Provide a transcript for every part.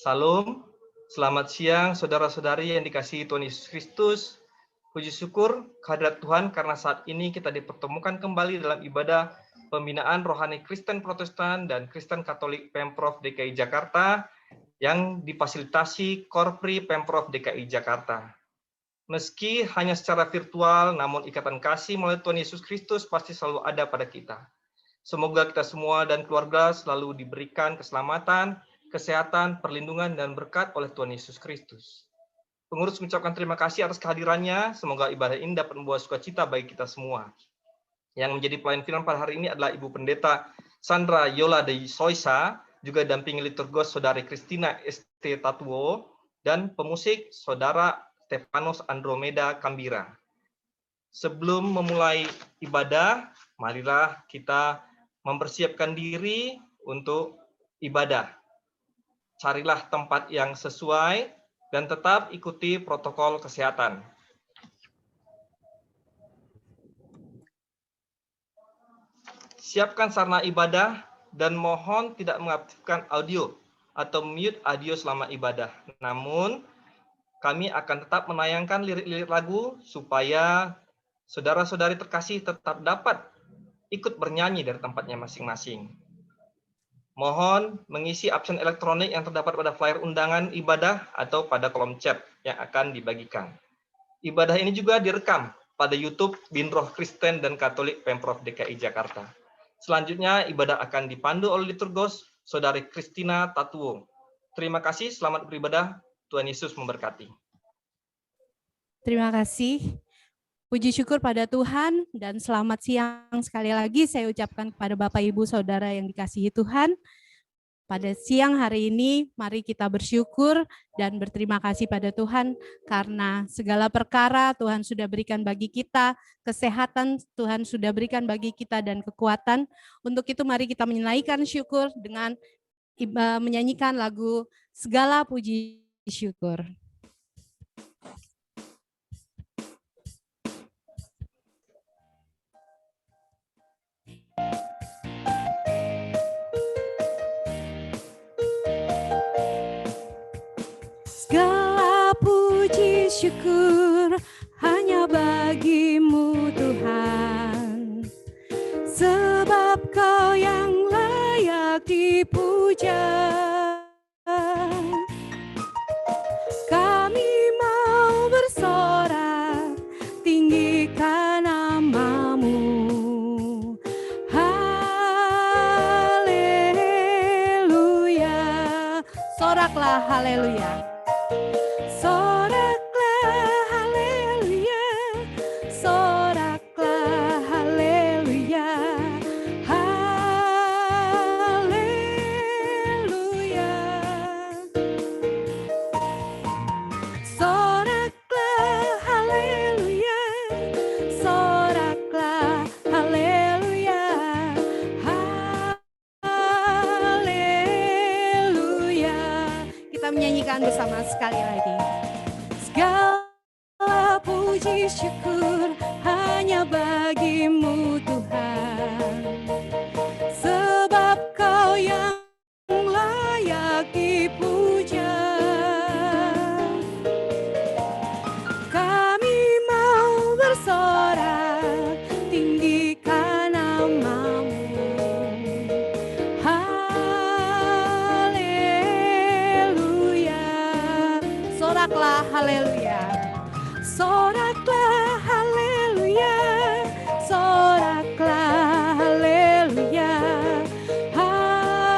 Salam, selamat siang saudara-saudari yang dikasihi Tuhan Yesus Kristus. Puji syukur kehadirat Tuhan karena saat ini kita dipertemukan kembali dalam ibadah pembinaan rohani Kristen Protestan dan Kristen Katolik Pemprov DKI Jakarta yang difasilitasi Korpri Pemprov DKI Jakarta. Meski hanya secara virtual, namun ikatan kasih melalui Tuhan Yesus Kristus pasti selalu ada pada kita. Semoga kita semua dan keluarga selalu diberikan keselamatan, kesehatan, perlindungan, dan berkat oleh Tuhan Yesus Kristus. Pengurus mengucapkan terima kasih atas kehadirannya. Semoga ibadah ini dapat membawa sukacita bagi kita semua. Yang menjadi pelayan firman pada hari ini adalah Ibu Pendeta Sandra Yola de Soisa, juga dampingi liturgos Saudari Christina ST Tatuo, dan pemusik Saudara Stefanus Andromeda Kambira. Sebelum memulai ibadah, marilah kita mempersiapkan diri untuk ibadah. Carilah tempat yang sesuai dan tetap ikuti protokol kesehatan. Siapkan sarana ibadah dan mohon tidak mengaktifkan audio atau mute audio selama ibadah. Namun, kami akan tetap menayangkan lirik-lirik lagu supaya saudara-saudari terkasih tetap dapat ikut bernyanyi dari tempatnya masing-masing. Mohon mengisi absen elektronik yang terdapat pada flyer undangan ibadah atau pada kolom chat yang akan dibagikan. Ibadah ini juga direkam pada YouTube Binroh Kristen dan Katolik Pemprov DKI Jakarta. Selanjutnya, ibadah akan dipandu oleh liturgos Saudari Christina Tatuo. Terima kasih, selamat beribadah. Tuhan Yesus memberkati. Terima kasih. Puji syukur pada Tuhan dan selamat siang sekali lagi saya ucapkan kepada Bapak Ibu Saudara yang dikasihi Tuhan. Pada siang hari ini mari kita bersyukur dan berterima kasih pada Tuhan karena segala perkara Tuhan sudah berikan bagi kita, kesehatan Tuhan sudah berikan bagi kita dan kekuatan. Untuk itu mari kita menaikkan syukur dengan menyanyikan lagu Segala Puji Syukur. Segala puji syukur hanya bagimu Tuhan, sebab Kau yang layak dipuja. Kami mau bersorak, tinggikan nama-Mu. Haleluya, soraklah haleluya. Soraklah haleluya, soraklah haleluya, haleluya. Soraklah haleluya, soraklah haleluya, haleluya. Kita menyanyikan bersama sekali lagi. Segala puji syukur hanya bagi-Mu Tuhan, sebab Kau yang layak dipuja. Kami mau bersorak, tinggikan nama-Mu. Haleluya, soraklah haleluya, soraklah haleluya, soraklah haleluya, haleluya.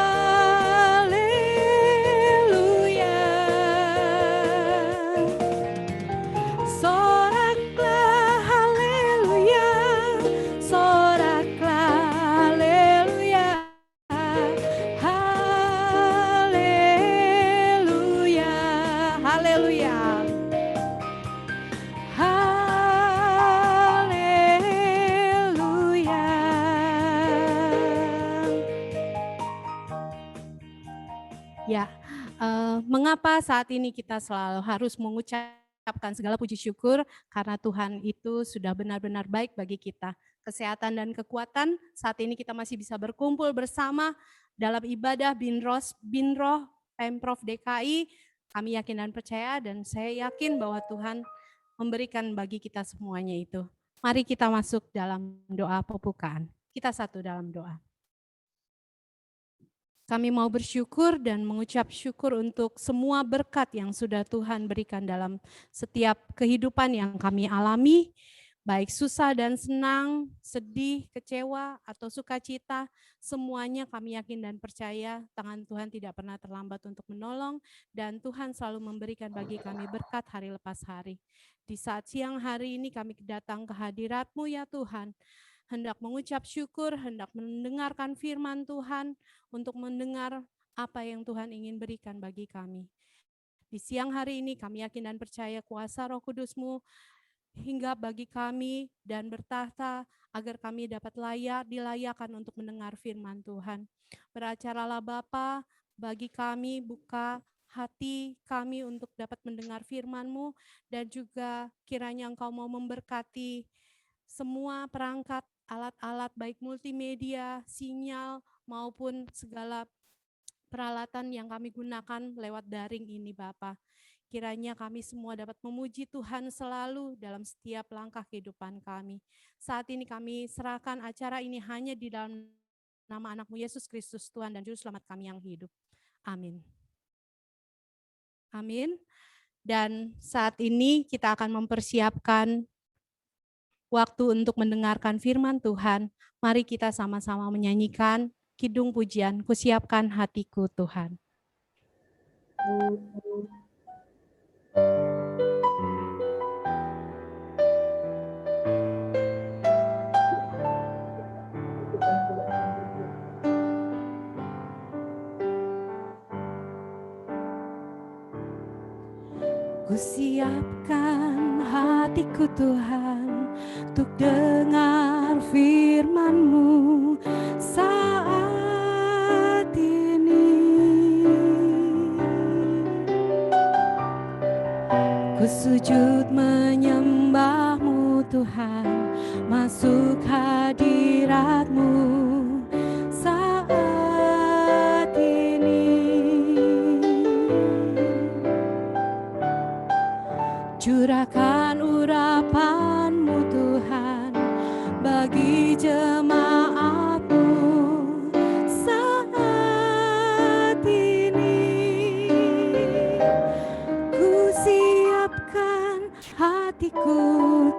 Soraklah haleluya, soraklah haleluya, haleluya, haleluya. Haleluya. Ya, mengapa saat ini kita selalu harus mengucapkan segala puji syukur karena Tuhan itu sudah benar-benar baik bagi kita. Kesehatan dan kekuatan, saat ini kita masih bisa berkumpul bersama dalam ibadah Binroh Pemprov DKI, kami yakin dan percaya, dan saya yakin bahwa Tuhan memberikan bagi kita semuanya itu. Mari kita masuk dalam doa pembukaan. Kita satu dalam doa. Kami mau bersyukur dan mengucap syukur untuk semua berkat yang sudah Tuhan berikan dalam setiap kehidupan yang kami alami, baik susah dan senang, sedih, kecewa, atau sukacita, semuanya kami yakin dan percaya tangan Tuhan tidak pernah terlambat untuk menolong, dan Tuhan selalu memberikan bagi kami berkat hari lepas hari. Di saat siang hari ini kami datang ke hadirat-Mu ya Tuhan, hendak mengucap syukur, hendak mendengarkan firman Tuhan, untuk mendengar apa yang Tuhan ingin berikan bagi kami. Di siang hari ini kami yakin dan percaya kuasa Roh Kudus-Mu hingga bagi kami dan bertahta agar kami dapat dilayakkan untuk mendengar firman Tuhan. Beracaralah Bapa bagi kami, buka hati kami untuk dapat mendengar firman-Mu, dan juga kiranya Engkau mau memberkati semua perangkat, alat-alat baik multimedia, sinyal, maupun segala peralatan yang kami gunakan lewat daring ini Bapa. Kiranya kami semua dapat memuji Tuhan selalu dalam setiap langkah kehidupan kami. Saat ini kami serahkan acara ini hanya di dalam nama anak-Mu Yesus Kristus, Tuhan dan Juru Selamat kami yang hidup. Amin. Amin. Dan saat ini kita akan mempersiapkan waktu untuk mendengarkan firman Tuhan. Mari kita sama-sama menyanyikan kidung pujian, Kusiapkan Hatiku Tuhan. Kusiapkan hatiku Tuhan untuk dengar firman-Mu saat ini. Ku sujud menyembah-Mu Tuhan, masuk hadirat-Mu saat ini. Curahkan urapan-Mu Tuhan bagi jemaat-Mu saat ini. Ku siapkan hatiku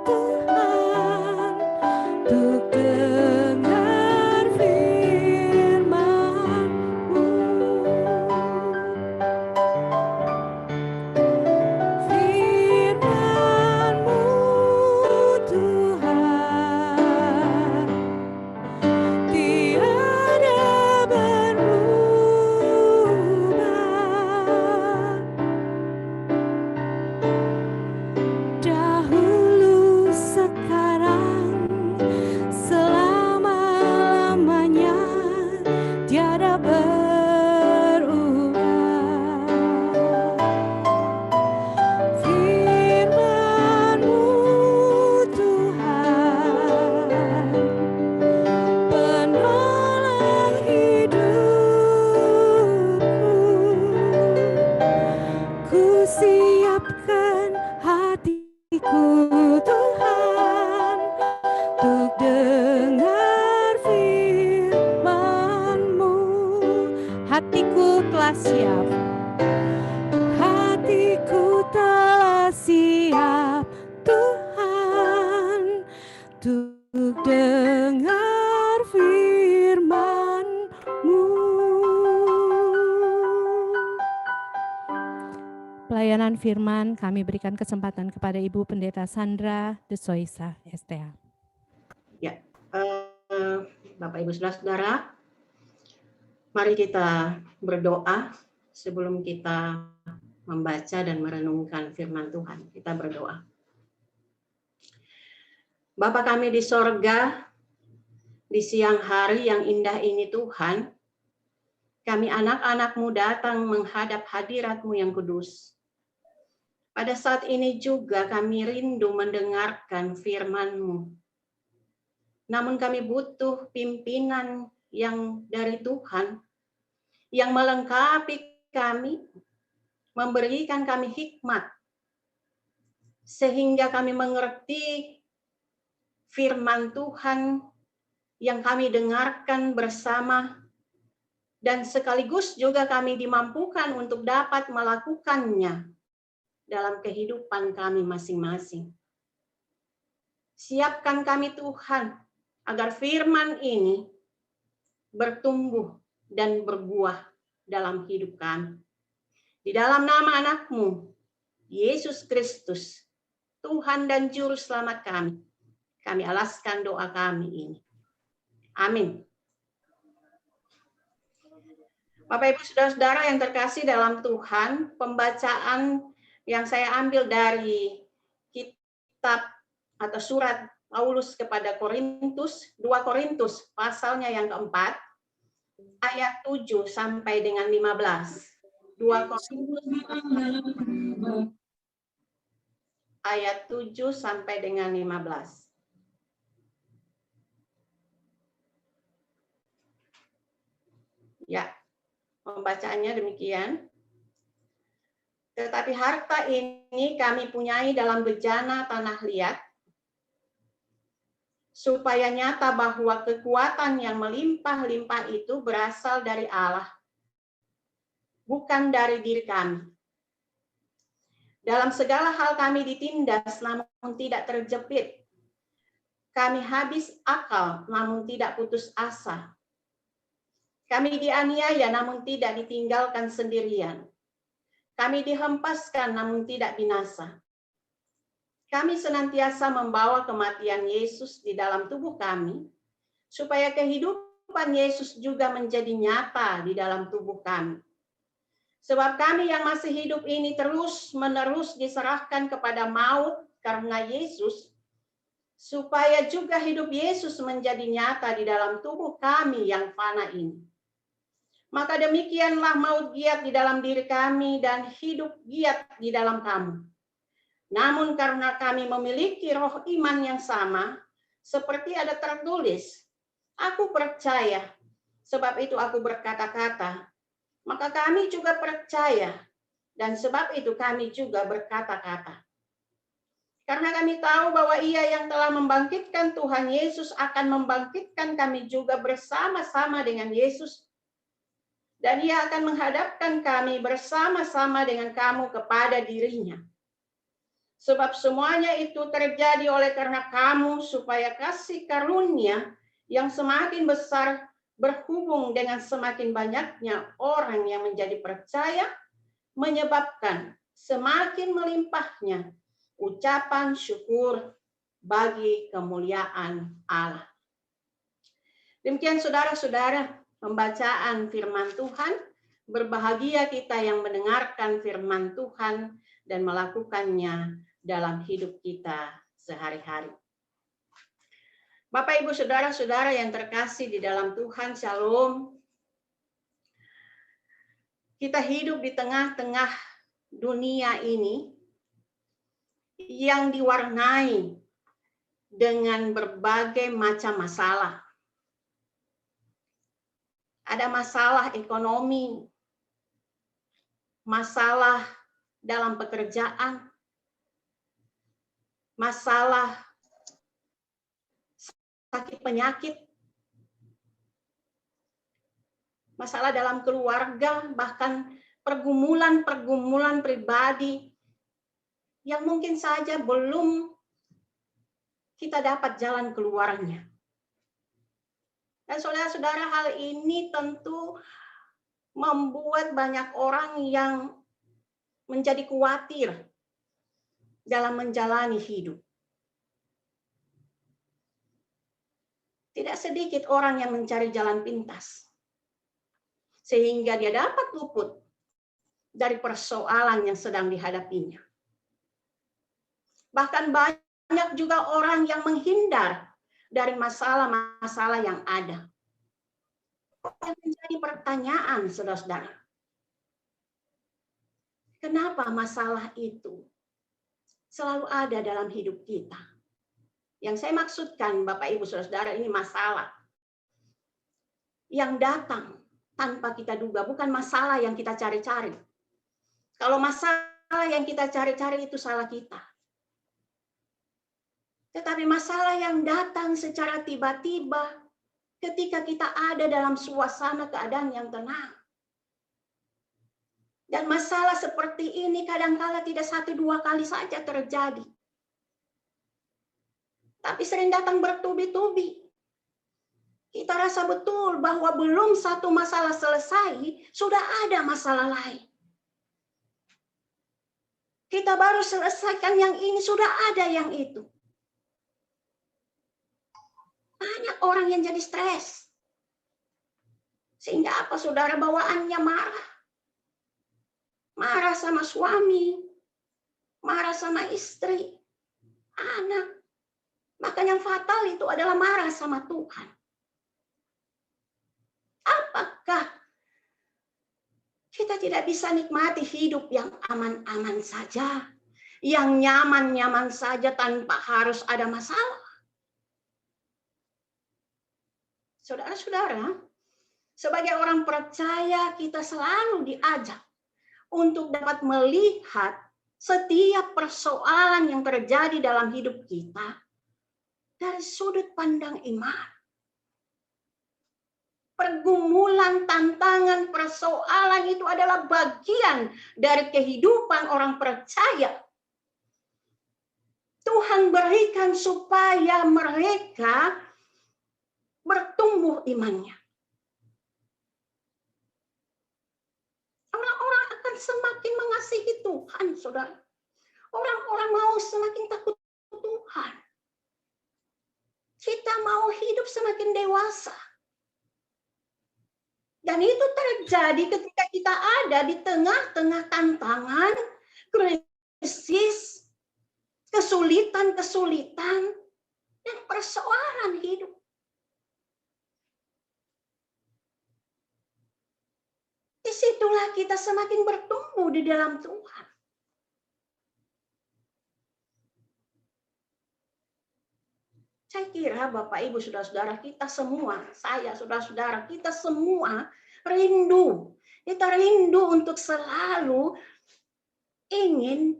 Tuhan untuk dengar firman-Mu. Firman-Mu Tuhan tiada berubah. Dahulu, sekarang, selama-lamanya tiada berubah. Firman-Mu Tuhan penolong hidupku. Ku siapkan hatiku Tuhan untuk dengar firman-Mu. Hatiku telah siap, hatiku telah siap Tuhan untuk dengar firman-Mu. Pelayanan firman kami berikan kesempatan kepada Ibu Pendeta Sandra De Soisa, STH. Ya, Bapak Ibu Saudara-saudara, mari kita berdoa sebelum kita membaca dan merenungkan firman Tuhan. Kita berdoa. Bapa kami di sorga, di siang hari yang indah ini Tuhan, kami anak-anak-Mu datang menghadap hadirat-Mu yang kudus. Pada saat ini juga kami rindu mendengarkan firman-Mu. Namun kami butuh pimpinan yang dari Tuhan, yang melengkapi kami, memberikan kami hikmat, sehingga kami mengerti firman Tuhan yang kami dengarkan bersama, dan sekaligus juga kami dimampukan untuk dapat melakukannya dalam kehidupan kami masing-masing. Siapkan kami Tuhan, agar firman ini bertumbuh dan berbuah dalam hidup kami. Di dalam nama anak-Mu, Yesus Kristus, Tuhan dan Juru Selamat kami alaskan doa kami ini. Amin. Bapak Ibu Saudara-saudara yang terkasih dalam Tuhan, pembacaan yang saya ambil dari kitab atau surat Paulus kepada Korintus, 2 Korintus pasalnya yang keempat, ayat 7 sampai dengan 15. 2 Korintus ayat 7 sampai dengan 15. Ya, pembacaannya demikian. Tetapi harta ini kami punyai dalam bejana tanah liat, supaya nyata bahwa kekuatan yang melimpah-limpah itu berasal dari Allah, bukan dari diri kami. Dalam segala hal kami ditindas, namun tidak terjepit. Kami habis akal, namun tidak putus asa. Kami dianiaya, namun tidak ditinggalkan sendirian. Kami dihempaskan, namun tidak binasa. Kami senantiasa membawa kematian Yesus di dalam tubuh kami, supaya kehidupan Yesus juga menjadi nyata di dalam tubuh kami. Sebab kami yang masih hidup ini terus-menerus diserahkan kepada maut karena Yesus, supaya juga hidup Yesus menjadi nyata di dalam tubuh kami yang fana ini. Maka demikianlah maut giat di dalam diri kami dan hidup giat di dalam kamu. Namun karena kami memiliki roh iman yang sama, seperti ada tertulis, aku percaya, sebab itu aku berkata-kata. Maka kami juga percaya, dan sebab itu kami juga berkata-kata. Karena kami tahu bahwa Ia yang telah membangkitkan Tuhan Yesus akan membangkitkan kami juga bersama-sama dengan Yesus, dan Ia akan menghadapkan kami bersama-sama dengan kamu kepada dirinya. Sebab semuanya itu terjadi oleh karena kamu, supaya kasih karunia yang semakin besar berhubung dengan semakin banyaknya orang yang menjadi percaya, menyebabkan semakin melimpahnya ucapan syukur bagi kemuliaan Allah. Demikian saudara-saudara, pembacaan firman Tuhan. Berbahagia kita yang mendengarkan firman Tuhan dan melakukannya dalam hidup kita sehari-hari. Bapak, Ibu, Saudara-saudara yang terkasih di dalam Tuhan, Shalom. Kita hidup di tengah-tengah dunia ini yang diwarnai dengan berbagai macam masalah. Ada masalah ekonomi, masalah dalam pekerjaan, masalah sakit penyakit, masalah dalam keluarga, bahkan pergumulan-pergumulan pribadi yang mungkin saja belum kita dapat jalan keluarnya. Dan saudara-saudara, hal ini tentu membuat banyak orang yang menjadi khawatir dalam menjalani hidup. Tidak sedikit orang yang mencari jalan pintas, sehingga dia dapat luput dari persoalan yang sedang dihadapinya. Bahkan banyak juga orang yang menghindar dari masalah-masalah yang ada. Yang menjadi pertanyaan, saudara-saudara, kenapa masalah itu selalu ada dalam hidup kita? Yang saya maksudkan, Bapak, Ibu, Saudara-saudara, ini masalah yang datang tanpa kita duga, bukan masalah yang kita cari-cari. Kalau masalah yang kita cari-cari itu salah kita. Tetapi masalah yang datang secara tiba-tiba ketika kita ada dalam suasana keadaan yang tenang. Dan masalah seperti ini kadang-kala tidak 1-2 kali saja terjadi. Tapi sering datang bertubi-tubi. Kita rasa betul bahwa belum satu masalah selesai, sudah ada masalah lain. Kita baru selesaikan yang ini, sudah ada yang itu. Banyak orang yang jadi stres. Sehingga apa, saudara, bawaannya marah. Marah sama suami, marah sama istri, anak. Bahkan yang fatal itu adalah marah sama Tuhan. Apakah kita tidak bisa nikmati hidup yang aman-aman saja, yang nyaman-nyaman saja tanpa harus ada masalah? Saudara-saudara, sebagai orang percaya kita selalu diajak untuk dapat melihat setiap persoalan yang terjadi dalam hidup kita dari sudut pandang iman. Pergumulan, tantangan, persoalan itu adalah bagian dari kehidupan orang percaya. Tuhan berikan supaya mereka bertumbuh imannya. Orang-orang akan semakin mengasihi Tuhan, saudara. Orang-orang mau semakin takut Tuhan. Kita mau hidup semakin dewasa. Dan itu terjadi ketika kita ada di tengah-tengah tantangan, krisis, kesulitan-kesulitan, dan persoalan hidup. Disitulah kita semakin bertumbuh di dalam Tuhan. Saya kira Bapak Ibu saudara-saudara kita semua, saya saudara-saudara kita semua rindu. Kita rindu untuk selalu ingin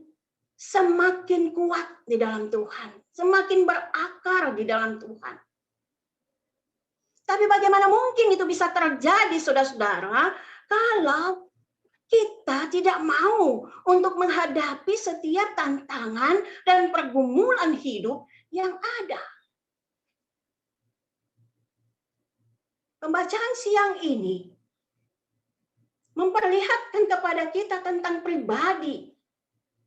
semakin kuat di dalam Tuhan, semakin berakar di dalam Tuhan. Tapi bagaimana mungkin itu bisa terjadi saudara-saudara kalau kita tidak mau untuk menghadapi setiap tantangan dan pergumulan hidup yang ada. Pembacaan siang ini memperlihatkan kepada kita tentang pribadi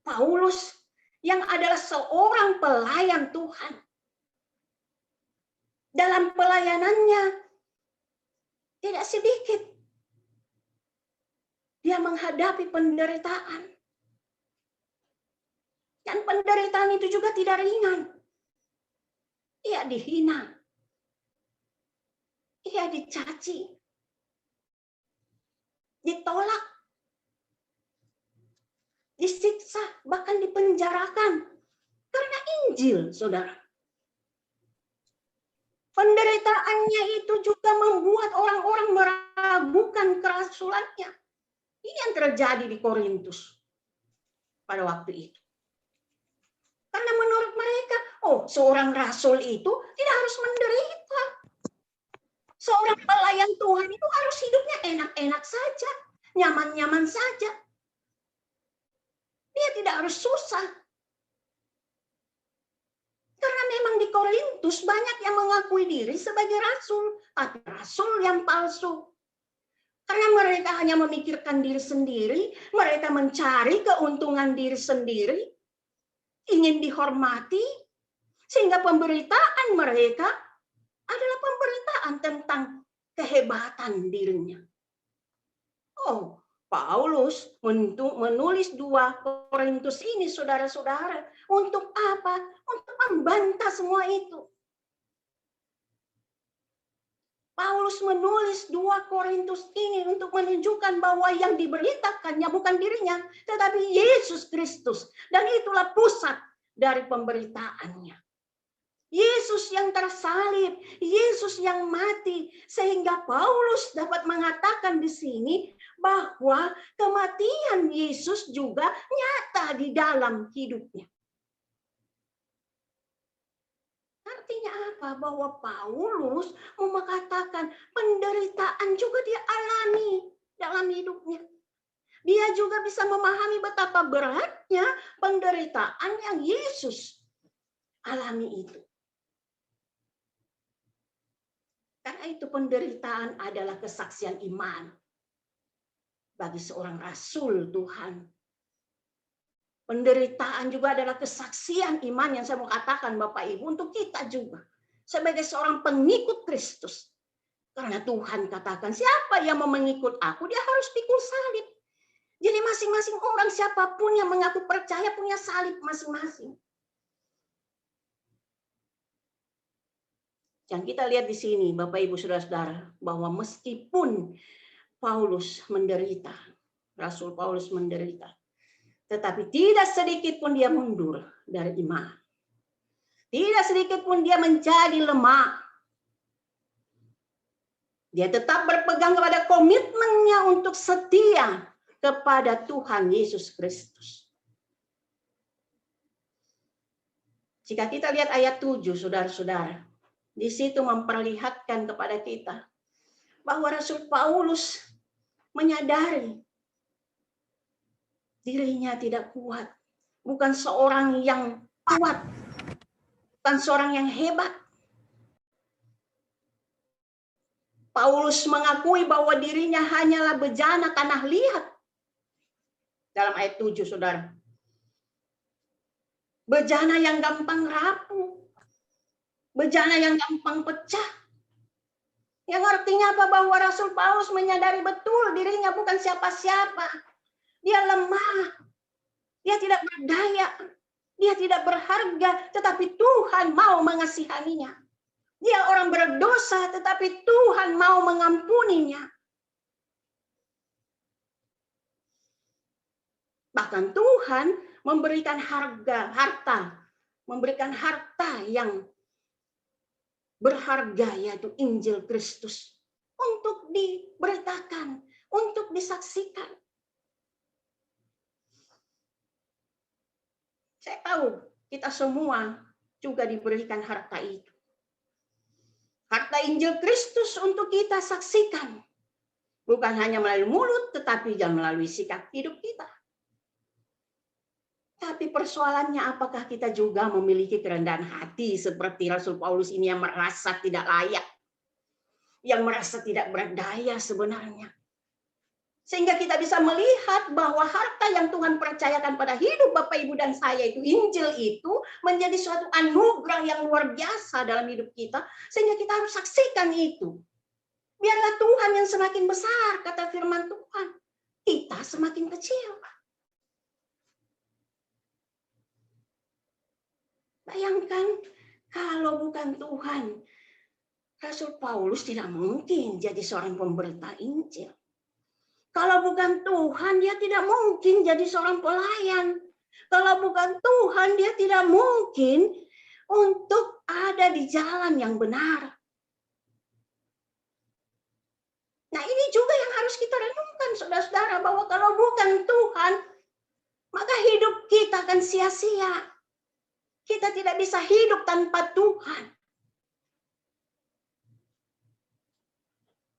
Paulus yang adalah seorang pelayan Tuhan. Dalam pelayanannya tidak sedikit dia menghadapi penderitaan. Dan penderitaan itu juga tidak ringan. Ia dihina. Ia dicaci, ditolak, disiksa, bahkan dipenjarakan karena Injil, saudara. Penderitaannya itu juga membuat orang-orang meragukan kerasulannya. Ini yang terjadi di Korintus pada waktu itu. Karena menurut mereka, seorang rasul itu tidak harus menderita. Seorang pelayan Tuhan itu harus hidupnya enak-enak saja, nyaman-nyaman saja. Dia tidak harus susah. Karena memang di Korintus banyak yang mengakui diri sebagai rasul, tapi rasul yang palsu. Karena mereka hanya memikirkan diri sendiri, mereka mencari keuntungan diri sendiri, ingin dihormati, sehingga pemberitaan mereka adalah pemberitaan tentang kehebatan dirinya. Paulus menulis 2 Korintus ini, saudara-saudara, untuk apa? Untuk membantah semua itu. Paulus menulis 2 Korintus ini untuk menunjukkan bahwa yang diberitakannya bukan dirinya, tetapi Yesus Kristus. Dan itulah pusat dari pemberitaannya. Yesus yang tersalib, Yesus yang mati, sehingga Paulus dapat mengatakan di sini bahwa kematian Yesus juga nyata di dalam hidupnya. Artinya apa? Bahwa Paulus mau mengatakan penderitaan juga dia alami dalam hidupnya. Dia juga bisa memahami betapa beratnya penderitaan yang Yesus alami itu. Karena itu penderitaan adalah kesaksian iman bagi seorang rasul Tuhan. Penderitaan juga adalah kesaksian iman yang saya mau katakan Bapak Ibu untuk kita juga. Sebagai seorang pengikut Kristus. Karena Tuhan katakan siapa yang mau mengikut aku dia harus pikul salib. Jadi masing-masing orang siapapun yang mengaku percaya punya salib masing-masing. Yang kita lihat di sini, Bapak Ibu Saudara-saudara, bahwa meskipun Paulus menderita, Rasul Paulus menderita, tetapi tidak sedikit pun dia mundur dari iman. Tidak sedikit pun dia menjadi lemah. Dia tetap berpegang kepada komitmennya untuk setia kepada Tuhan Yesus Kristus. Jika kita lihat ayat 7, saudara-saudara, di situ memperlihatkan kepada kita bahwa Rasul Paulus menyadari dirinya tidak kuat. Bukan seorang yang kuat. Bukan seorang yang hebat. Paulus mengakui bahwa dirinya hanyalah bejana tanah liat. Dalam ayat 7, saudara. Bejana yang gampang rapuh. Bejana yang gampang pecah. Yang artinya apa? Bahwa Rasul Paulus menyadari betul dirinya bukan siapa-siapa. Dia lemah. Dia tidak berdaya. Dia tidak berharga. Tetapi Tuhan mau mengasihaninya. Dia orang berdosa. Tetapi Tuhan mau mengampuninya. Bahkan Tuhan memberikan harta. Memberikan harta yang berharga, yaitu Injil Kristus, untuk diberitakan, untuk disaksikan. Saya tahu kita semua juga diberikan harta itu. Harta Injil Kristus untuk kita saksikan. Bukan hanya melalui mulut, tetapi juga melalui sikap hidup kita. Tapi persoalannya apakah kita juga memiliki kerendahan hati seperti Rasul Paulus ini yang merasa tidak layak. Yang merasa tidak berdaya sebenarnya. Sehingga kita bisa melihat bahwa harta yang Tuhan percayakan pada hidup Bapak Ibu dan saya itu, Injil itu menjadi suatu anugerah yang luar biasa dalam hidup kita. Sehingga kita harus saksikan itu. Biarlah Tuhan yang semakin besar, kata firman Tuhan. Kita semakin kecil. Bayangkan kalau bukan Tuhan, Rasul Paulus tidak mungkin jadi seorang pemberita Injil. Kalau bukan Tuhan, dia tidak mungkin jadi seorang pelayan. Kalau bukan Tuhan, dia tidak mungkin untuk ada di jalan yang benar. Nah, ini juga yang harus kita renungkan, saudara-saudara, bahwa kalau bukan Tuhan, maka hidup kita akan sia-sia. Kita tidak bisa hidup tanpa Tuhan.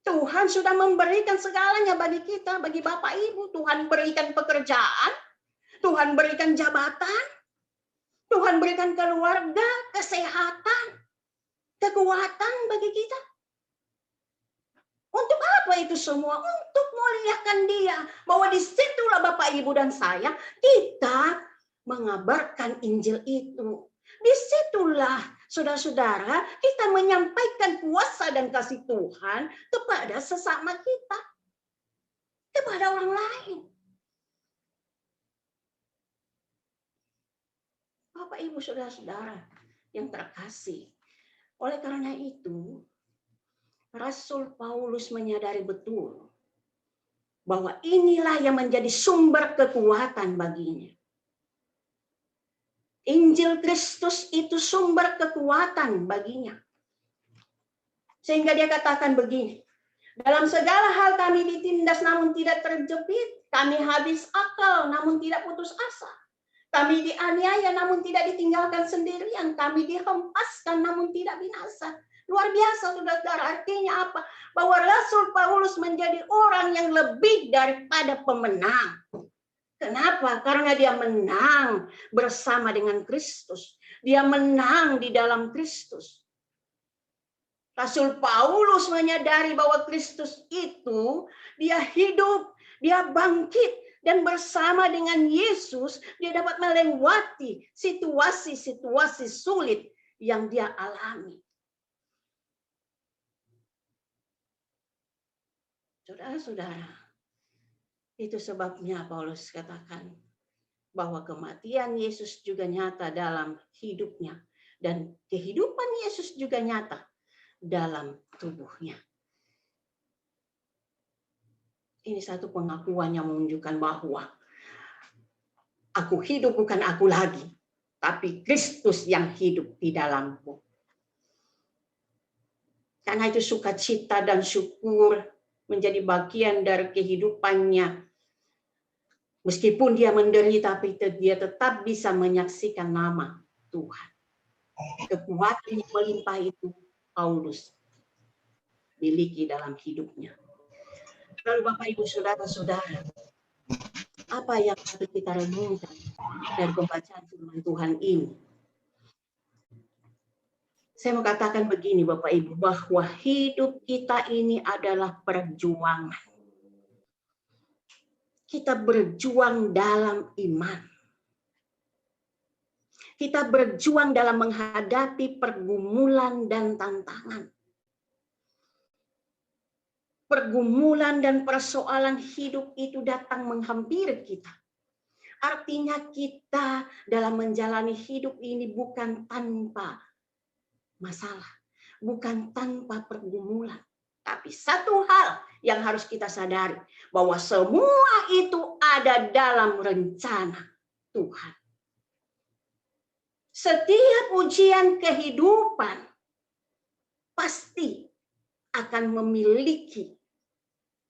Tuhan sudah memberikan segalanya bagi kita, bagi Bapak Ibu. Tuhan berikan pekerjaan, Tuhan berikan jabatan, Tuhan berikan keluarga, kesehatan, kekuatan bagi kita. Untuk apa itu semua? Untuk memuliakan Dia. Bahwa disitulah Bapak Ibu dan saya, kita mengabarkan Injil itu. Disitulah, saudara-saudara, kita menyampaikan kuasa dan kasih Tuhan kepada sesama kita. Kepada orang lain. Bapak, Ibu, saudara-saudara yang terkasih. Oleh karena itu, Rasul Paulus menyadari betul bahwa inilah yang menjadi sumber kekuatan baginya. Injil Kristus itu sumber kekuatan baginya. Sehingga dia katakan begini, dalam segala hal kami ditindas namun tidak terjepit, kami habis akal namun tidak putus asa. Kami dianiaya namun tidak ditinggalkan sendirian, kami dihempaskan namun tidak binasa. Luar biasa saudara, artinya apa? Bahwa Rasul Paulus menjadi orang yang lebih daripada pemenang. Kenapa? Karena dia menang bersama dengan Kristus. Dia menang di dalam Kristus. Rasul Paulus menyadari bahwa Kristus itu dia hidup, dia bangkit, dan bersama dengan Yesus dia dapat melewati situasi-situasi sulit yang dia alami. Saudara-saudara, itu sebabnya Paulus katakan bahwa kematian Yesus juga nyata dalam hidupnya dan kehidupan Yesus juga nyata dalam tubuhnya. Ini satu pengakuan yang menunjukkan bahwa aku hidup bukan aku lagi, tapi Kristus yang hidup di dalamku. Karena itu sukacita dan syukur menjadi bagian dari kehidupannya. Meskipun dia menderita, tapi dia tetap bisa menyaksikan nama Tuhan. Kekuatan yang melimpah itu Paulus miliki dalam hidupnya. Lalu Bapak Ibu Saudara-saudara, apa yang harus kita renungkan dari pembacaan firman Tuhan ini? Saya mau katakan begini Bapak Ibu, bahwa hidup kita ini adalah perjuangan. Kita berjuang dalam iman. Kita berjuang dalam menghadapi pergumulan dan tantangan. Pergumulan dan persoalan hidup itu datang menghampiri kita. Artinya kita dalam menjalani hidup ini bukan tanpa masalah, bukan tanpa pergumulan. Tapi satu hal yang harus kita sadari, bahwa semua itu ada dalam rencana Tuhan. Setiap ujian kehidupan pasti akan memiliki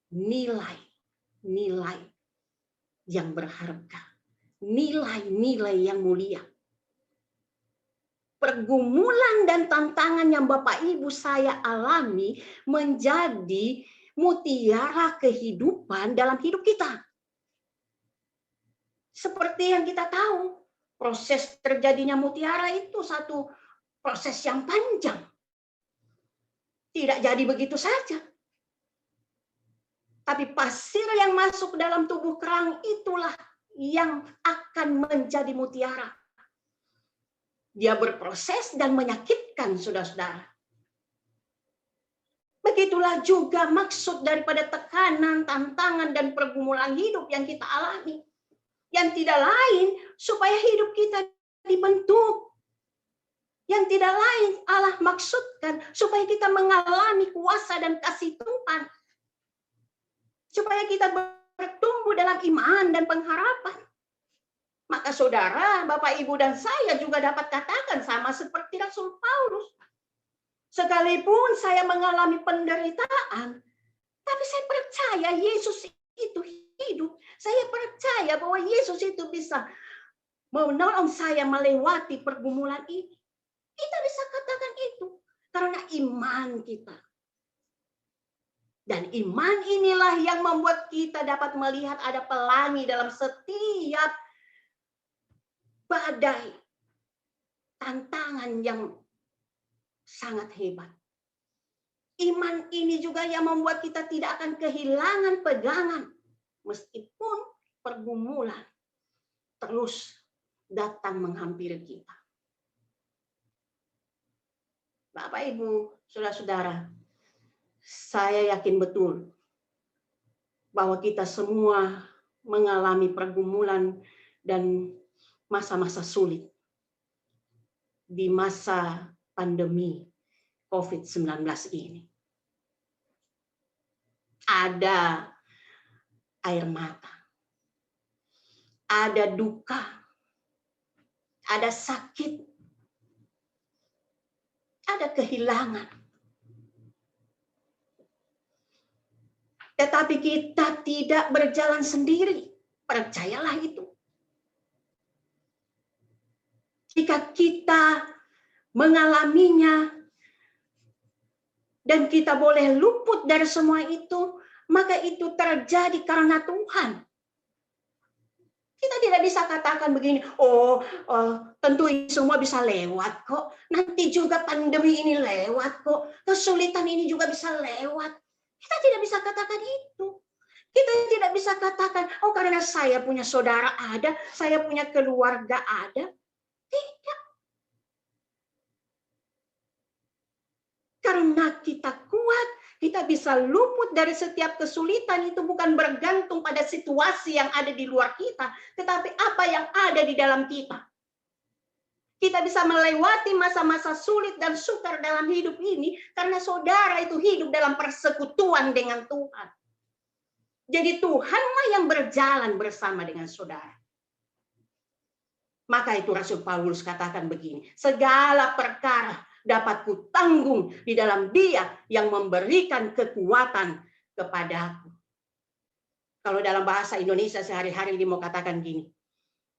nilai-nilai yang berharga, nilai-nilai yang mulia. Pergumulan dan tantangan yang Bapak Ibu saya alami menjadi mutiara kehidupan dalam hidup kita. Seperti yang kita tahu, proses terjadinya mutiara itu satu proses yang panjang. Tidak jadi begitu saja. Tapi pasir yang masuk dalam tubuh kerang itulah yang akan menjadi mutiara. Dia berproses dan menyakitkan saudara-saudara. Begitulah juga maksud daripada tekanan, tantangan, dan pergumulan hidup yang kita alami. Yang tidak lain supaya hidup kita dibentuk. Yang tidak lain Allah maksudkan supaya kita mengalami kuasa dan kasih Tuhan. Supaya kita bertumbuh dalam iman dan pengharapan. Maka saudara, Bapak, Ibu, dan saya juga dapat katakan sama seperti Rasul Paulus. Sekalipun saya mengalami penderitaan, tapi saya percaya Yesus itu hidup. Saya percaya bahwa Yesus itu bisa menolong saya melewati pergumulan ini. Kita bisa katakan itu karena iman kita. Dan iman inilah yang membuat kita dapat melihat ada pelangi dalam setiap badai, tantangan yang sangat hebat. Iman ini juga yang membuat kita tidak akan kehilangan pegangan. Meskipun pergumulan terus datang menghampiri kita. Bapak, Ibu, saudara-saudara, saya yakin betul bahwa kita semua mengalami pergumulan dan masa-masa sulit di masa pandemi COVID-19 ini. Ada air mata, ada duka, ada sakit, ada kehilangan. Tetapi kita tidak berjalan sendiri. Percayalah itu. Jika kita mengalaminya dan kita boleh luput dari semua itu, maka itu terjadi karena Tuhan. Kita tidak bisa katakan begini, tentu ini semua bisa lewat kok. Nanti juga pandemi ini lewat kok. Kesulitan ini juga bisa lewat. Kita tidak bisa katakan itu. Kita tidak bisa katakan, karena saya punya saudara ada, saya punya keluarga ada. Tidak. Karena kita kuat, kita bisa luput dari setiap kesulitan, itu bukan bergantung pada situasi yang ada di luar kita, tetapi apa yang ada di dalam kita. Kita bisa melewati masa-masa sulit dan sukar dalam hidup ini karena saudara itu hidup dalam persekutuan dengan Tuhan. Jadi Tuhanlah yang berjalan bersama dengan saudara. Maka itu Rasul Paulus katakan begini, segala perkara dapat kutanggung di dalam Dia yang memberikan kekuatan kepadaku. Kalau dalam bahasa Indonesia sehari-hari dia mau katakan gini,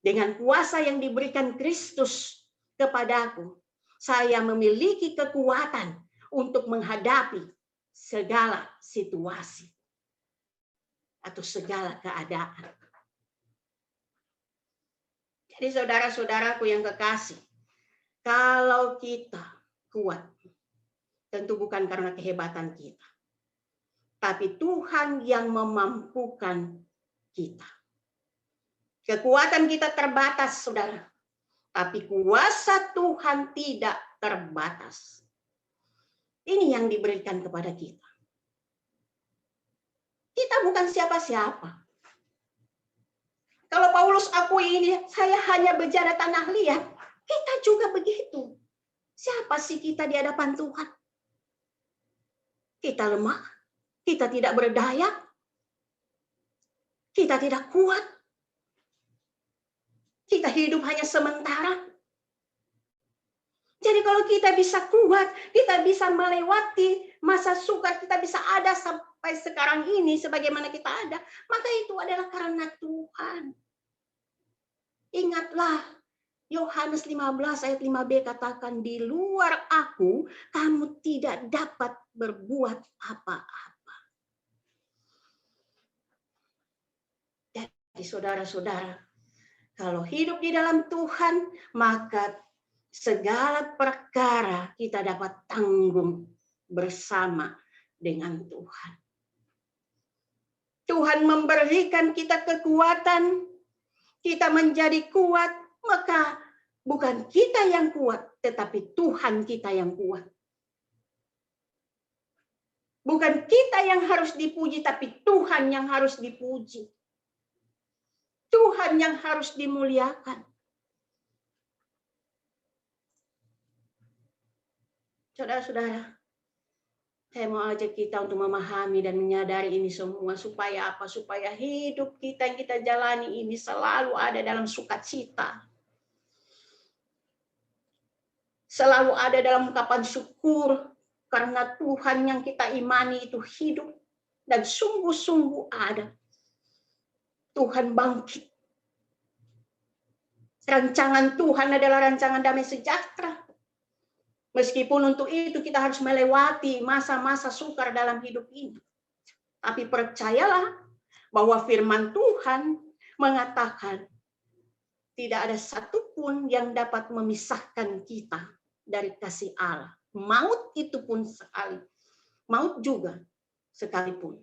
dengan kuasa yang diberikan Kristus kepadaku, saya memiliki kekuatan untuk menghadapi segala situasi atau segala keadaan. Jadi saudara-saudaraku yang kekasih, kalau kita kuat, tentu bukan karena kehebatan kita, tapi Tuhan yang memampukan kita. Kekuatan kita terbatas, saudara, tapi kuasa Tuhan tidak terbatas. Ini yang diberikan kepada kita. Kita bukan siapa-siapa. Kalau Paulus akui ini, saya hanya berjalan tanah liat, kita juga begitu. Siapa sih kita di hadapan Tuhan? Kita lemah, kita tidak berdaya, kita tidak kuat. Kita hidup hanya sementara. Jadi kalau kita bisa kuat, kita bisa melewati masa sukar, kita bisa ada sampai sekarang ini sebagaimana kita ada, maka itu adalah karena Tuhan. Ingatlah, Yohanes 15 ayat 5b katakan, di luar aku, kamu tidak dapat berbuat apa-apa. Jadi saudara-saudara, kalau hidup di dalam Tuhan, maka segala perkara kita dapat tanggung bersama dengan Tuhan. Tuhan memberikan kita kekuatan, kita menjadi kuat, maka bukan kita yang kuat, tetapi Tuhan kita yang kuat. Bukan kita yang harus dipuji, tapi Tuhan yang harus dipuji. Tuhan yang harus dimuliakan. Saudara-saudara, saya mau ajak kita untuk memahami dan menyadari ini semua. Supaya apa? Supaya hidup kita yang kita jalani ini selalu ada dalam sukacita. Selalu ada dalam ungkapan syukur. Karena Tuhan yang kita imani itu hidup. Dan sungguh-sungguh ada. Tuhan bangkit. Rancangan Tuhan adalah rancangan damai sejahtera. Meskipun untuk itu kita harus melewati masa-masa sukar dalam hidup ini. Tapi percayalah bahwa firman Tuhan mengatakan tidak ada satupun yang dapat memisahkan kita dari kasih Allah. Maut itu pun sekali. Maut juga sekalipun.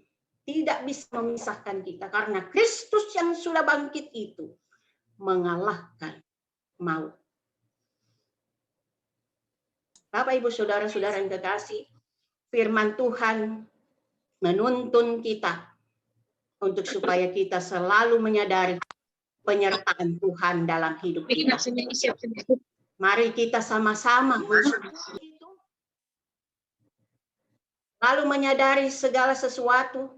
Tidak bisa memisahkan kita. Karena Kristus yang sudah bangkit itu mengalahkan maut. Bapak, Ibu, Saudara-saudara yang kekasih, firman Tuhan menuntun kita untuk supaya kita selalu menyadari penyertaan Tuhan dalam hidup kita. Mari kita sama-sama itu, lalu menyadari segala sesuatu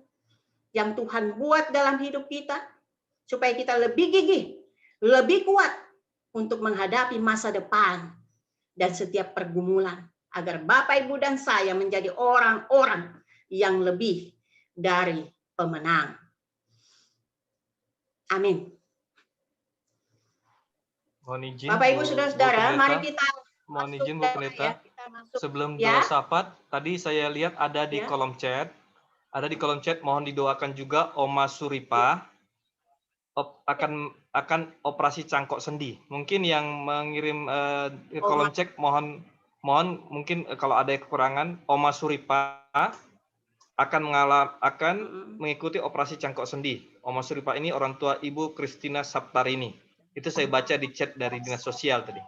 yang Tuhan buat dalam hidup kita, supaya kita lebih gigih, lebih kuat, untuk menghadapi masa depan dan setiap pergumulan, agar Bapak, Ibu, dan saya menjadi orang-orang yang lebih dari pemenang. Amin. Mohon izin, Bapak, Ibu, Bu saudara-saudara, Pendeta. mari kita Mohon masuk izin, Bu Pendeta. kita masuk Sebelum ya. doa syafaat, tadi saya lihat ada di Ya. kolom chat. Ada di kolom chat, mohon didoakan juga Oma Suripa akan operasi cangkok sendi. Mungkin yang mengirim kolom chat mohon mungkin kalau ada kekurangan, Oma Suripa akan mengikuti operasi cangkok sendi. Oma Suripa ini orang tua Ibu Christina Saptarini. Itu saya baca di chat dari dinas sosial tadi.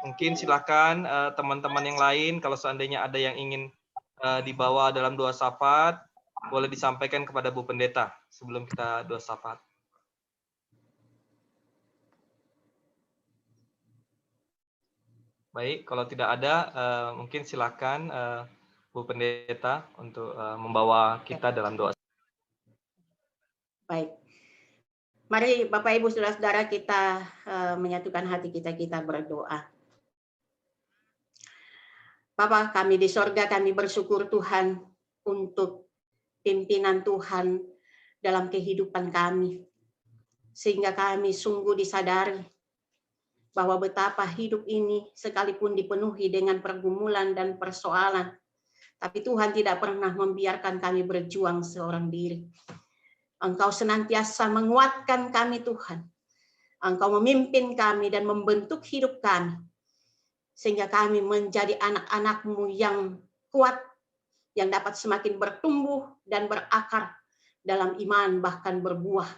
Mungkin silakan teman-teman yang lain kalau seandainya ada yang ingin dibawa dalam doa syafaat, boleh disampaikan kepada Bu Pendeta sebelum kita doa syafaat. Baik, kalau tidak ada, mungkin silakan Bu Pendeta untuk membawa kita dalam doa. Baik. Mari Bapak, Ibu, saudara-saudara, kita menyatukan hati kita berdoa. Bapa kami di sorga, kami bersyukur Tuhan untuk pimpinan Tuhan dalam kehidupan kami. Sehingga kami sungguh disadari bahwa betapa hidup ini sekalipun dipenuhi dengan pergumulan dan persoalan, tapi Tuhan tidak pernah membiarkan kami berjuang seorang diri. Engkau senantiasa menguatkan kami Tuhan. Engkau memimpin kami dan membentuk hidup kami. Sehingga kami menjadi anak-anak-Mu yang kuat, yang dapat semakin bertumbuh dan berakar dalam iman, bahkan berbuah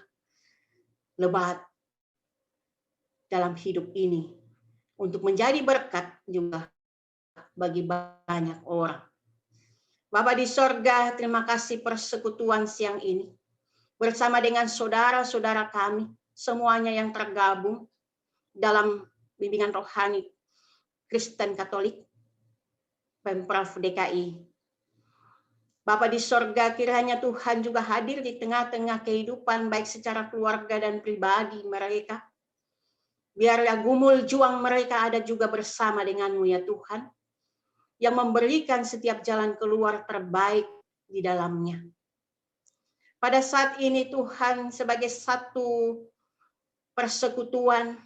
lebat dalam hidup ini. Untuk menjadi berkat juga bagi banyak orang. Bapa di sorga, terima kasih persekutuan siang ini. Bersama dengan saudara-saudara kami, semuanya yang tergabung dalam bimbingan rohani Kristen Katolik, Pemprov DKI. Bapa di sorga, kiranya Tuhan juga hadir di tengah-tengah kehidupan, baik secara keluarga dan pribadi mereka. Biarlah gumul juang mereka ada juga bersama dengan-Mu ya Tuhan, yang memberikan setiap jalan keluar terbaik di dalamnya. Pada saat ini Tuhan, sebagai satu persekutuan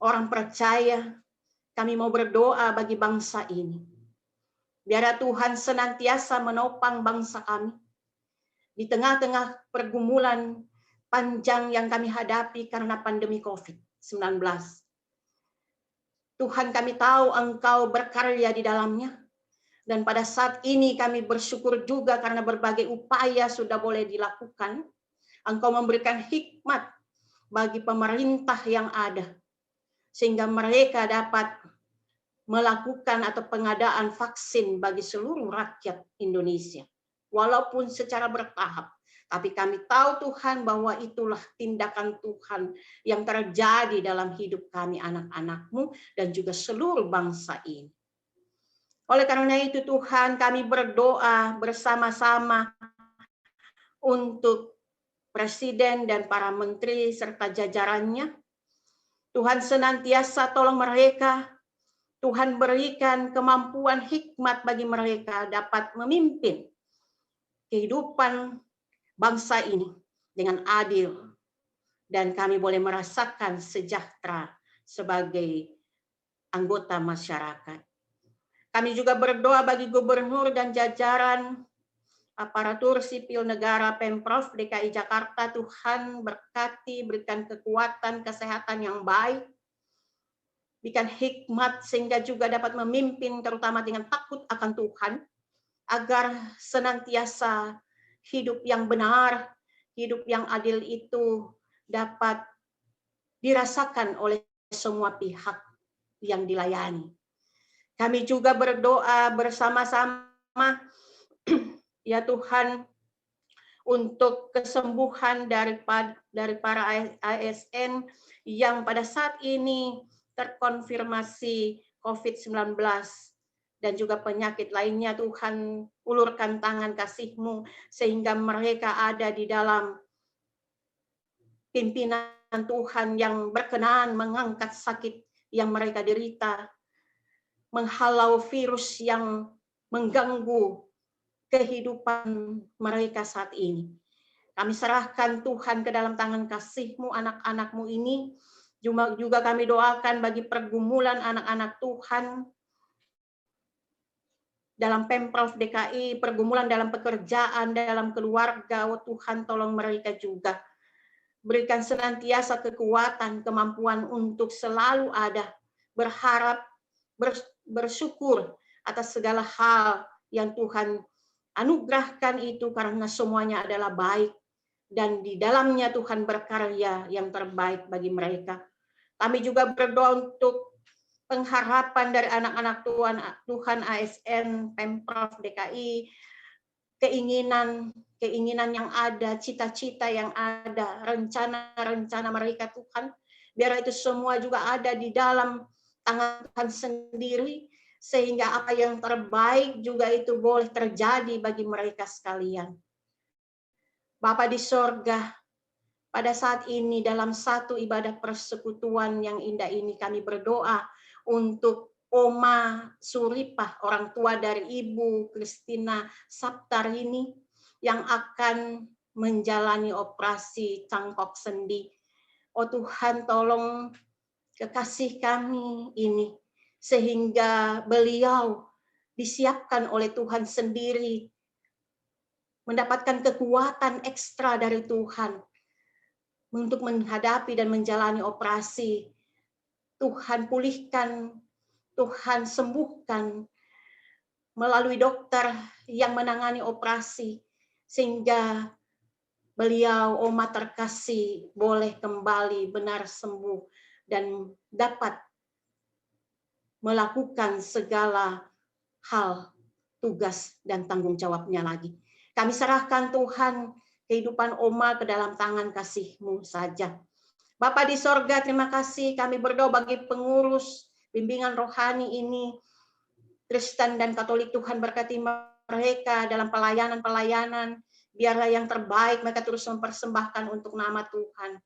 orang percaya, kami mau berdoa bagi bangsa ini. Biar Tuhan senantiasa menopang bangsa kami di tengah-tengah pergumulan panjang yang kami hadapi karena pandemi COVID-19. Tuhan, kami tahu Engkau berkarya di dalamnya. Dan pada saat ini kami bersyukur juga karena berbagai upaya sudah boleh dilakukan. Engkau memberikan hikmat bagi pemerintah yang ada. Sehingga mereka dapat melakukan atau pengadaan vaksin bagi seluruh rakyat Indonesia. Walaupun secara bertahap. Tapi kami tahu Tuhan bahwa itulah tindakan Tuhan yang terjadi dalam hidup kami anak-anak-Mu dan juga seluruh bangsa ini. Oleh karena itu Tuhan, kami berdoa bersama-sama untuk Presiden dan para menteri serta jajarannya. Tuhan senantiasa tolong mereka. Tuhan berikan kemampuan hikmat bagi mereka dapat memimpin kehidupan bangsa ini dengan adil. Dan kami boleh merasakan sejahtera sebagai anggota masyarakat. Kami juga berdoa bagi gubernur dan jajaran aparatur sipil negara Pemprov DKI Jakarta. Tuhan berkati, berikan kekuatan, kesehatan yang baik. Berikan hikmat sehingga juga dapat memimpin terutama dengan takut akan Tuhan. Agar senantiasa hidup yang benar, hidup yang adil itu dapat dirasakan oleh semua pihak yang dilayani. Kami juga berdoa bersama-sama, ya Tuhan, untuk kesembuhan dari para ASN yang pada saat ini terkonfirmasi COVID-19 dan juga penyakit lainnya. Tuhan, ulurkan tangan kasih-Mu sehingga mereka ada di dalam pimpinan Tuhan yang berkenan mengangkat sakit yang mereka derita, menghalau virus yang mengganggu kehidupan mereka saat ini. Kami serahkan Tuhan ke dalam tangan kasih-Mu, anak-anak-Mu ini. Juga kami doakan bagi pergumulan anak-anak Tuhan dalam Pemprov DKI, pergumulan dalam pekerjaan, dalam keluarga. Oh Tuhan, tolong mereka juga. Berikan senantiasa kekuatan, kemampuan untuk selalu ada, berharap, bersyukur atas segala hal yang Tuhan anugerahkan itu, karena semuanya adalah baik. Dan di dalamnya Tuhan berkarya yang terbaik bagi mereka. Kami juga berdoa untuk pengharapan dari anak-anak Tuhan ASN, Pemprov DKI, keinginan yang ada, cita-cita yang ada, rencana-rencana mereka Tuhan, biar itu semua juga ada di dalam tangan Tuhan sendiri, sehingga apa yang terbaik juga itu boleh terjadi bagi mereka sekalian. Bapa di sorga, pada saat ini dalam satu ibadah persekutuan yang indah ini kami berdoa untuk Oma Suripah, orang tua dari Ibu Christina Saptarini yang akan menjalani operasi cangkok sendi. Oh Tuhan, tolong kekasih kami ini, sehingga beliau disiapkan oleh Tuhan sendiri, mendapatkan kekuatan ekstra dari Tuhan untuk menghadapi dan menjalani operasi. Tuhan pulihkan, Tuhan sembuhkan melalui dokter yang menangani operasi, sehingga beliau, Oma terkasih, boleh kembali benar sembuh dan dapat melakukan segala hal, tugas dan tanggung jawabnya lagi. Kami serahkan Tuhan kehidupan Oma ke dalam tangan kasih-Mu saja. Bapa di sorga, terima kasih, kami berdoa bagi pengurus bimbingan rohani ini, Kristen dan Katolik. Tuhan berkati mereka dalam pelayanan-pelayanan, biarlah yang terbaik mereka terus mempersembahkan untuk nama Tuhan.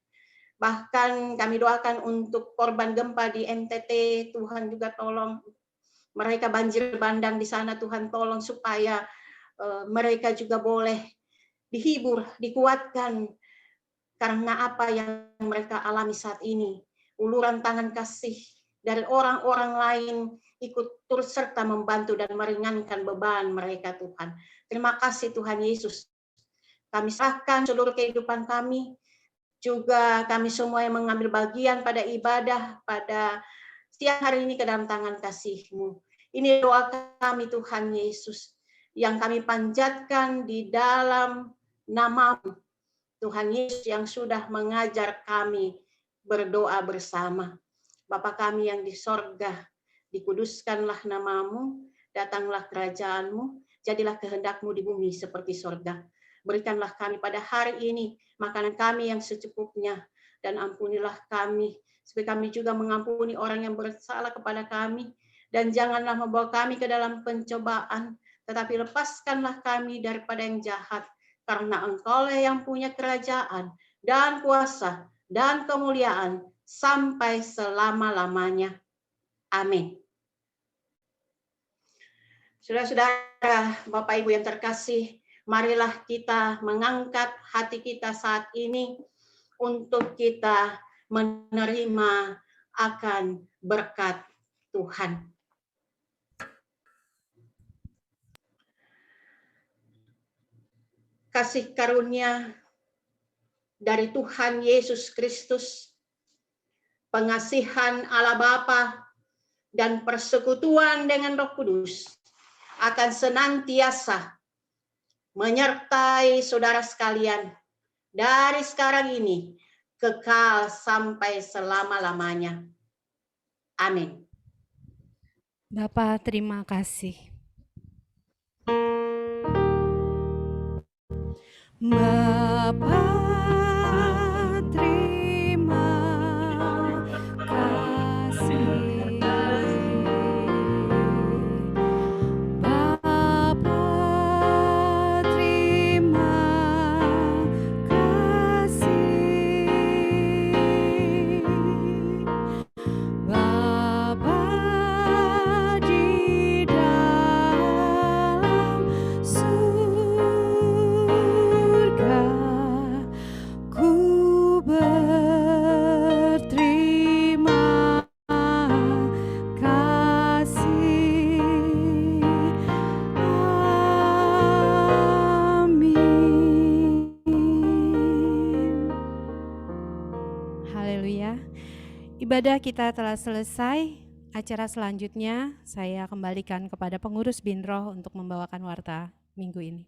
Bahkan kami doakan untuk korban gempa di NTT, Tuhan juga tolong mereka banjir bandang di sana, Tuhan tolong supaya mereka juga boleh dihibur, dikuatkan, karena apa yang mereka alami saat ini. Uluran tangan kasih dari orang-orang lain ikut turut serta membantu dan meringankan beban mereka Tuhan. Terima kasih Tuhan Yesus. Kami serahkan seluruh kehidupan kami, juga kami semua yang mengambil bagian pada ibadah pada siang hari ini ke dalam tangan kasih-Mu. Ini doa kami Tuhan Yesus, yang kami panjatkan di dalam nama-Mu, Tuhan Yesus yang sudah mengajar kami berdoa bersama. Bapa kami yang di sorga, dikuduskanlah nama-Mu, datanglah kerajaan-Mu, jadilah kehendak-Mu di bumi seperti sorga. Berikanlah kami pada hari ini makanan kami yang secukupnya, dan ampunilah kami, supaya kami juga mengampuni orang yang bersalah kepada kami, dan janganlah membawa kami ke dalam pencobaan, tetapi lepaskanlah kami daripada yang jahat, karena Engkaulah yang punya kerajaan, dan kuasa, dan kemuliaan, sampai selama-lamanya. Amin. Saudara-saudara, Bapak Ibu yang terkasih, marilah kita mengangkat hati kita saat ini untuk kita menerima akan berkat Tuhan. Kasih karunia dari Tuhan Yesus Kristus, pengasihan Allah Bapa, dan persekutuan dengan Roh Kudus akan senantiasa menyertai saudara sekalian dari sekarang ini kekal sampai selama-lamanya. Amin. Bapak, terima kasih. Bapak, terima kasih. Bapak, terima kasih. Ibadah kita telah selesai. Acara selanjutnya saya kembalikan kepada pengurus Binroh untuk membawakan warta minggu ini.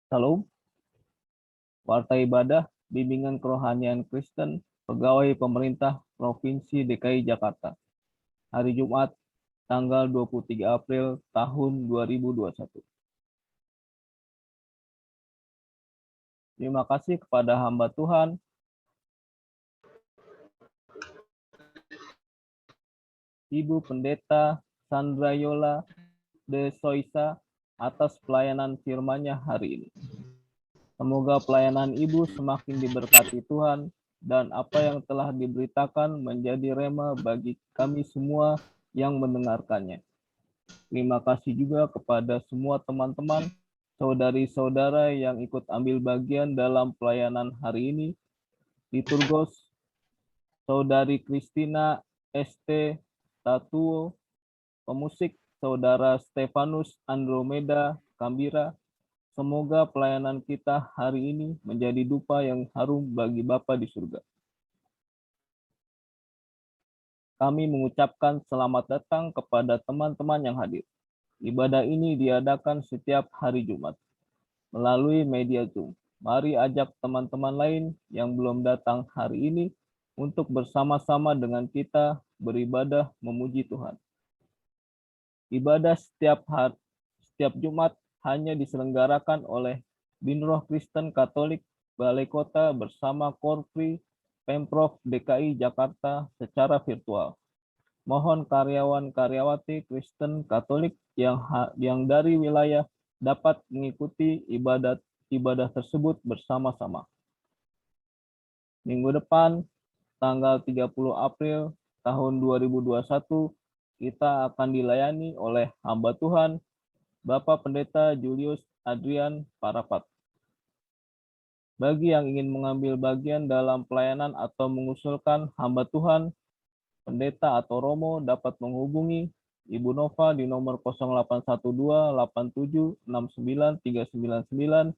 Salam. Warta ibadah Bimbingan Kerohanian Kristen Pegawai Pemerintah Provinsi DKI Jakarta. Hari Jumat, tanggal 23 April tahun 2021. Terima kasih kepada hamba Tuhan Ibu Pendeta Sandra Yola de Soisa atas pelayanan firman-Nya hari ini. Semoga pelayanan Ibu semakin diberkati Tuhan dan apa yang telah diberitakan menjadi rema bagi kami semua yang mendengarkannya. Terima kasih juga kepada semua teman-teman, saudari-saudara yang ikut ambil bagian dalam pelayanan hari ini. Liturgos, Saudari Kristina ST Tatuo, pemusik Saudara Stefanus Andromeda Kambira. Semoga pelayanan kita hari ini menjadi dupa yang harum bagi Bapa di surga. Kami mengucapkan selamat datang kepada teman-teman yang hadir. Ibadah ini diadakan setiap hari Jumat melalui media Zoom. Mari ajak teman-teman lain yang belum datang hari ini untuk bersama-sama dengan kita beribadah memuji Tuhan. Ibadah setiap Jumat hanya diselenggarakan oleh Binroh Kristen Katolik Balai Kota bersama Korpri Pemprov DKI Jakarta secara virtual. Mohon karyawan-karyawati Kristen Katolik yang dari wilayah dapat mengikuti ibadah tersebut bersama-sama. Minggu depan, tanggal 30 April tahun 2021, kita akan dilayani oleh hamba Tuhan Bapak Pendeta Julius Adrian Parapat. Bagi yang ingin mengambil bagian dalam pelayanan atau mengusulkan hamba Tuhan, pendeta atau romo dapat menghubungi Ibu Nova di nomor 0812 87 69 399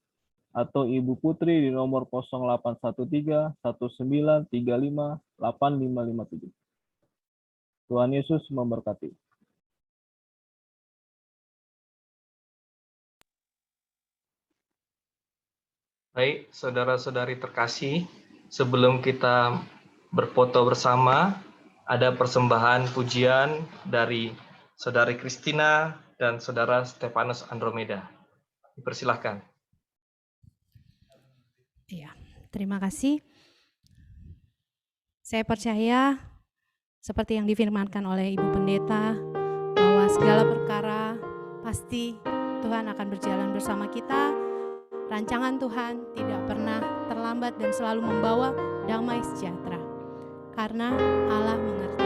atau Ibu Putri di nomor 0813 1935 8557. Tuhan Yesus memberkati. Baik, saudara-saudari terkasih, sebelum kita berfoto bersama, ada persembahan pujian dari Saudari Kristina dan Saudara Stefanus Andromeda. Dipersilahkan. Ya, terima kasih. Saya percaya seperti yang difirmankan oleh Ibu Pendeta bahwa segala perkara pasti Tuhan akan berjalan bersama kita. Rancangan Tuhan tidak pernah terlambat dan selalu membawa damai sejahtera. Karena Allah mengerti.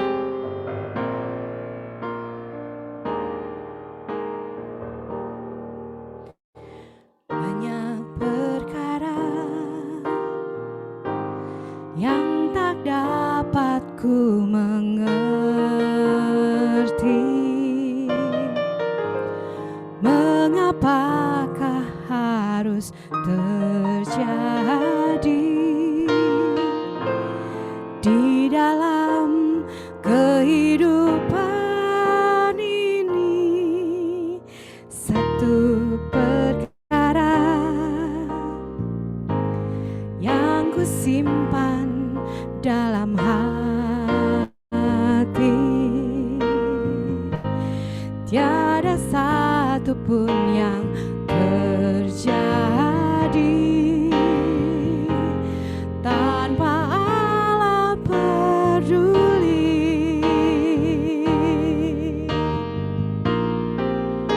Banyak perkara yang tak dapat ku mengerti. Mengapakah harus terjadi di dalam kehidupan ini? Satu perkara yang ku simpan dalam hati, tiada satu pun yang terjadi tanpa Allah peduli.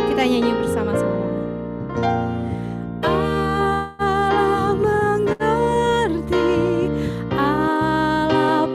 Kita nyanyi bersama-sama. Allah mengerti, Allah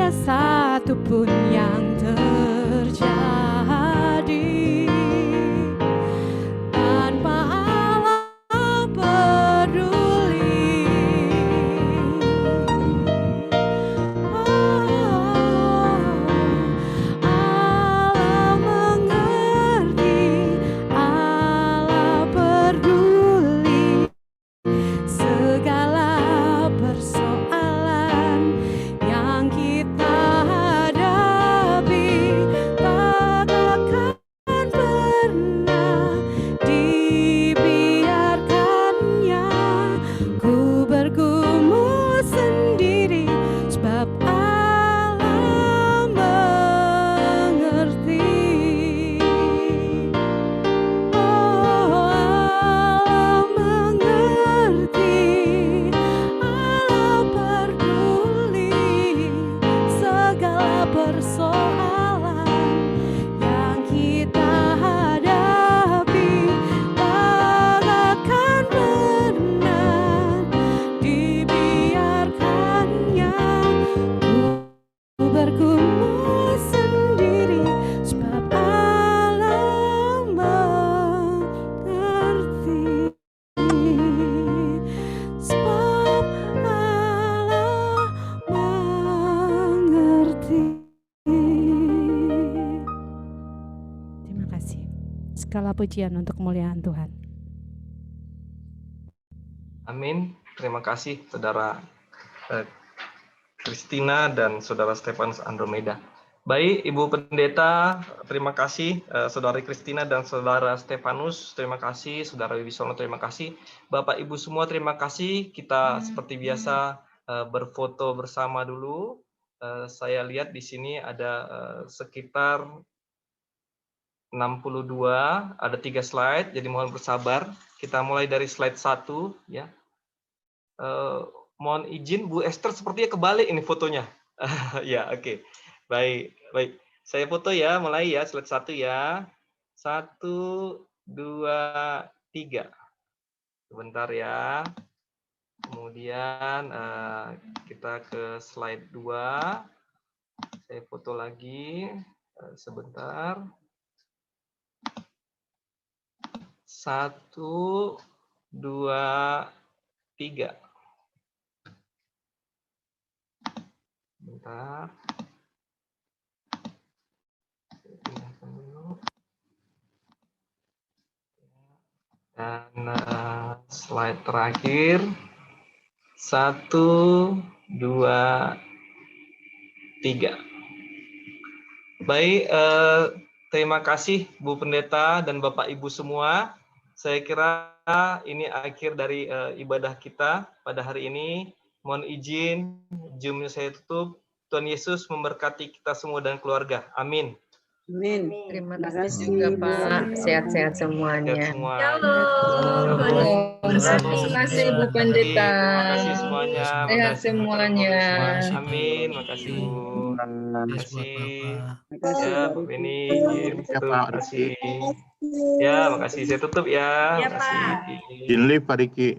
ada satupun yang terjadi tanpa Allah peduli. Allah mengerti, Allah peduli segala persoalan yang kita hadapi, tak akan pernah dibiarkannya. Ku bergumul sendiri sebab Allah mengerti. Allah mengerti, Allah peduli segala persoalan yang kita hadapi, tak akan pernah dibiarkannya. Ku bergumul sendiri sebab Allah mengerti. Sebab Allah mengerti. Terima kasih. Segala pujian untuk kemuliaan Tuhan. Amin. Terima kasih Saudara Christina dan Saudara Stefanus Andromeda. Baik, Ibu Pendeta, terima kasih. Saudari Christina dan Saudara Stefanus, terima kasih. Saudara Wibisono, terima kasih. Bapak Ibu semua, terima kasih. Kita seperti biasa berfoto bersama dulu. Saya lihat di sini ada sekitar 62, ada 3 slide, jadi mohon bersabar. Kita mulai dari slide 1, ya. Mohon izin, Bu Esther sepertinya kebalik ini fotonya. Ya, oke. Baik. Saya foto ya, mulai ya, slide 1 ya. 1, 2, 3. Sebentar ya. Kemudian kita ke slide 2. Saya foto lagi. Sebentar. 1, 2, 3. Bentar. Saya pindahkan dulu. Dan slide terakhir. 1, 2, 3. Baik, terima kasih Bu Pendeta dan Bapak Ibu semua. Saya kira ini akhir dari ibadah kita pada hari ini. Mohon izin, Zoom-nya saya tutup. Tuhan Yesus memberkati kita semua dan keluarga. Amin. Amin. Terima kasih juga Pak. Sehat-sehat semuanya. Sehat semua. Terima kasih Bu Pendeta. Terima kasih semuanya. Sehat semuanya. Amin. Makasih Bu. Terima kasih. Ya, Bu Beni. Terima kasih. Ya, makasih. Saya tutup ya. Ya, Pak. Makasih. Jinli Pak Riki.